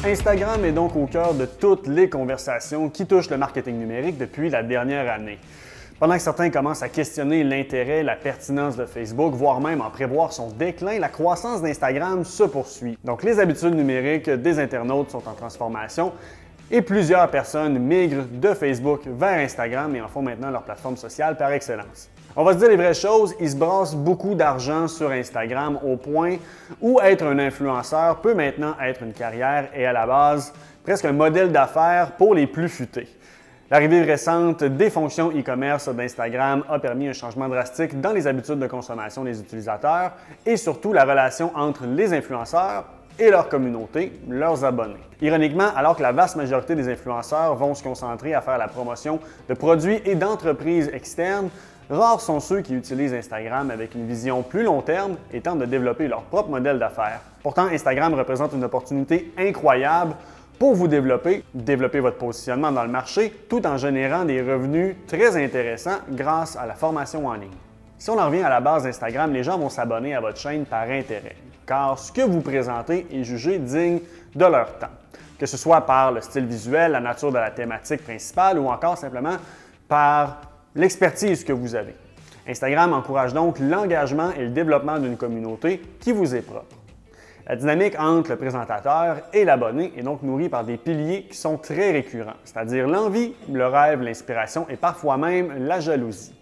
Instagram est donc au cœur de toutes les conversations qui touchent le marketing numérique depuis la dernière année. Pendant que certains commencent à questionner l'intérêt, la pertinence de Facebook, voire même en prévoir son déclin, la croissance d'Instagram se poursuit. Donc les habitudes numériques des internautes sont en transformation et plusieurs personnes migrent de Facebook vers Instagram et en font maintenant leur plateforme sociale par excellence. On va se dire les vraies choses, ils se brassent beaucoup d'argent sur Instagram au point où être un influenceur peut maintenant être une carrière et à la base presque un modèle d'affaires pour les plus futés. L'arrivée récente des fonctions e-commerce d'Instagram a permis un changement drastique dans les habitudes de consommation des utilisateurs et surtout la relation entre les influenceurs et leur communauté, leurs abonnés. Ironiquement, alors que la vaste majorité des influenceurs vont se concentrer à faire la promotion de produits et d'entreprises externes, rares sont ceux qui utilisent Instagram avec une vision plus long terme et tentent de développer leur propre modèle d'affaires. Pourtant, Instagram représente une opportunité incroyable pour vous développer votre positionnement dans le marché tout en générant des revenus très intéressants grâce à la formation en ligne. Si on en revient à la base d'Instagram, les gens vont s'abonner à votre chaîne par intérêt, car ce que vous présentez est jugé digne de leur temps, que ce soit par le style visuel, la nature de la thématique principale ou encore simplement par l'expertise que vous avez. Instagram encourage donc l'engagement et le développement d'une communauté qui vous est propre. La dynamique entre le présentateur et l'abonné est donc nourrie par des piliers qui sont très récurrents, c'est-à-dire l'envie, le rêve, l'inspiration et parfois même la jalousie.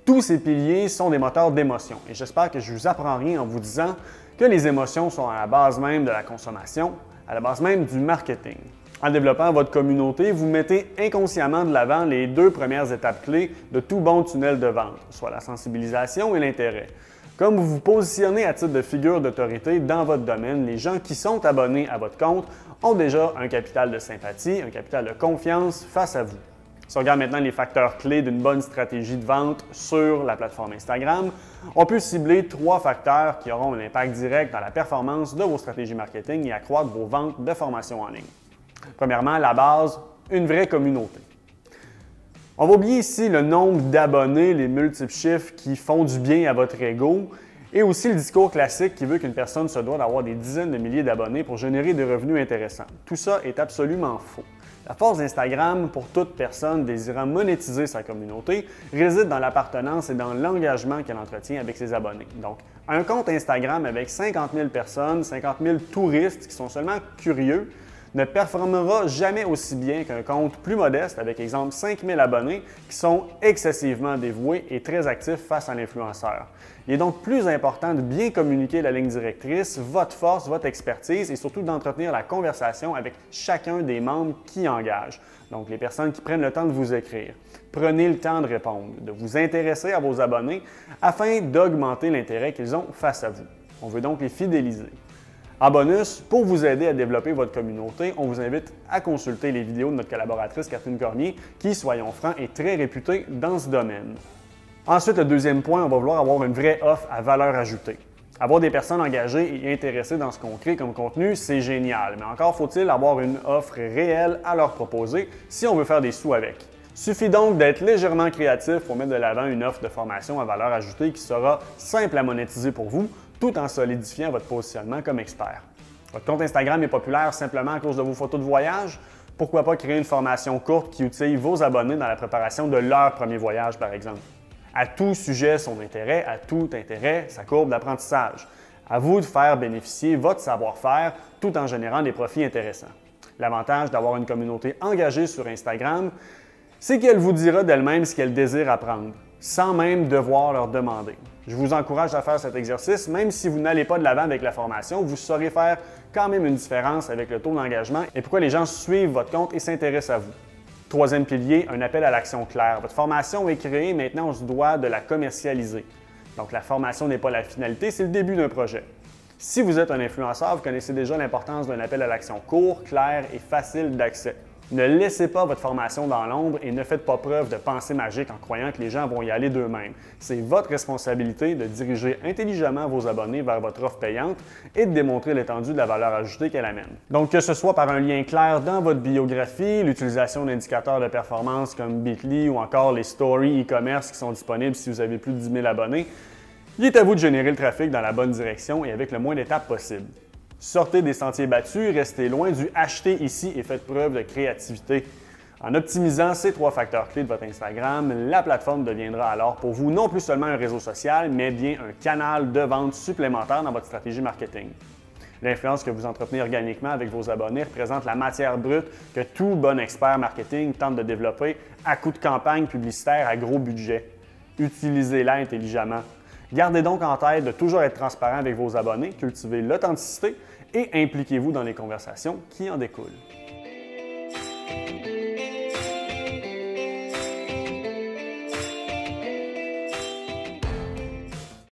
Tous ces piliers sont des moteurs d'émotion et j'espère que je ne vous apprends rien en vous disant que les émotions sont à la base même de la consommation, à la base même du marketing. En développant votre communauté, vous mettez inconsciemment de l'avant les deux premières étapes clés de tout bon tunnel de vente, soit la sensibilisation et l'intérêt. Comme vous vous positionnez à titre de figure d'autorité dans votre domaine, les gens qui sont abonnés à votre compte ont déjà un capital de sympathie, un capital de confiance face à vous. Si on regarde maintenant les facteurs clés d'une bonne stratégie de vente sur la plateforme Instagram, on peut cibler 3 facteurs qui auront un impact direct dans la performance de vos stratégies marketing et accroître vos ventes de formation en ligne. Premièrement, la base, une vraie communauté. On va oublier ici le nombre d'abonnés, les multiples chiffres qui font du bien à votre ego et aussi le discours classique qui veut qu'une personne se doit d'avoir des dizaines de milliers d'abonnés pour générer des revenus intéressants. Tout ça est absolument faux. La force d'Instagram pour toute personne désirant monétiser sa communauté réside dans l'appartenance et dans l'engagement qu'elle entretient avec ses abonnés. Donc, un compte Instagram avec 50 000 personnes, 50 000 touristes qui sont seulement curieux, ne performera jamais aussi bien qu'un compte plus modeste avec, exemple, 5 000 abonnés qui sont excessivement dévoués et très actifs face à l'influenceur. Il est donc plus important de bien communiquer la ligne directrice, votre force, votre expertise et surtout d'entretenir la conversation avec chacun des membres qui engagent, donc les personnes qui prennent le temps de vous écrire. Prenez le temps de répondre, de vous intéresser à vos abonnés afin d'augmenter l'intérêt qu'ils ont face à vous. On veut donc les fidéliser. En bonus, pour vous aider à développer votre communauté, on vous invite à consulter les vidéos de notre collaboratrice Catherine Cormier, qui, soyons francs, est très réputée dans ce domaine. Ensuite, le deuxième point, on va vouloir avoir une vraie offre à valeur ajoutée. Avoir des personnes engagées et intéressées dans ce qu'on crée comme contenu, c'est génial, mais encore faut-il avoir une offre réelle à leur proposer si on veut faire des sous avec. Suffit donc d'être légèrement créatif pour mettre de l'avant une offre de formation à valeur ajoutée qui sera simple à monétiser pour vous, tout en solidifiant votre positionnement comme expert. Votre compte Instagram est populaire simplement à cause de vos photos de voyage? Pourquoi pas créer une formation courte qui utilise vos abonnés dans la préparation de leur premier voyage, par exemple? À tout sujet son intérêt, à tout intérêt sa courbe d'apprentissage. À vous de faire bénéficier votre savoir-faire tout en générant des profits intéressants. L'avantage d'avoir une communauté engagée sur Instagram, c'est qu'elle vous dira d'elle-même ce qu'elle désire apprendre, sans même devoir leur demander. Je vous encourage à faire cet exercice, même si vous n'allez pas de l'avant avec la formation, vous saurez faire quand même une différence avec le taux d'engagement et pourquoi les gens suivent votre compte et s'intéressent à vous. Troisième pilier, un appel à l'action clair. Votre formation est créée, maintenant on se doit de la commercialiser. Donc la formation n'est pas la finalité, c'est le début d'un projet. Si vous êtes un influenceur, vous connaissez déjà l'importance d'un appel à l'action court, clair et facile d'accès. Ne laissez pas votre formation dans l'ombre et ne faites pas preuve de pensée magique en croyant que les gens vont y aller d'eux-mêmes. C'est votre responsabilité de diriger intelligemment vos abonnés vers votre offre payante et de démontrer l'étendue de la valeur ajoutée qu'elle amène. Donc que ce soit par un lien clair dans votre biographie, l'utilisation d'indicateurs de performance comme Bitly ou encore les stories e-commerce qui sont disponibles si vous avez plus de 10 000 abonnés, il est à vous de générer le trafic dans la bonne direction et avec le moins d'étapes possible. Sortez des sentiers battus, restez loin du acheter ici et faites preuve de créativité. En optimisant ces 3 facteurs clés de votre Instagram, la plateforme deviendra alors pour vous non plus seulement un réseau social, mais bien un canal de vente supplémentaire dans votre stratégie marketing. L'influence que vous entretenez organiquement avec vos abonnés représente la matière brute que tout bon expert marketing tente de développer à coup de campagne publicitaire à gros budget. Utilisez-la intelligemment. Gardez donc en tête de toujours être transparent avec vos abonnés, cultivez l'authenticité et impliquez-vous dans les conversations qui en découlent.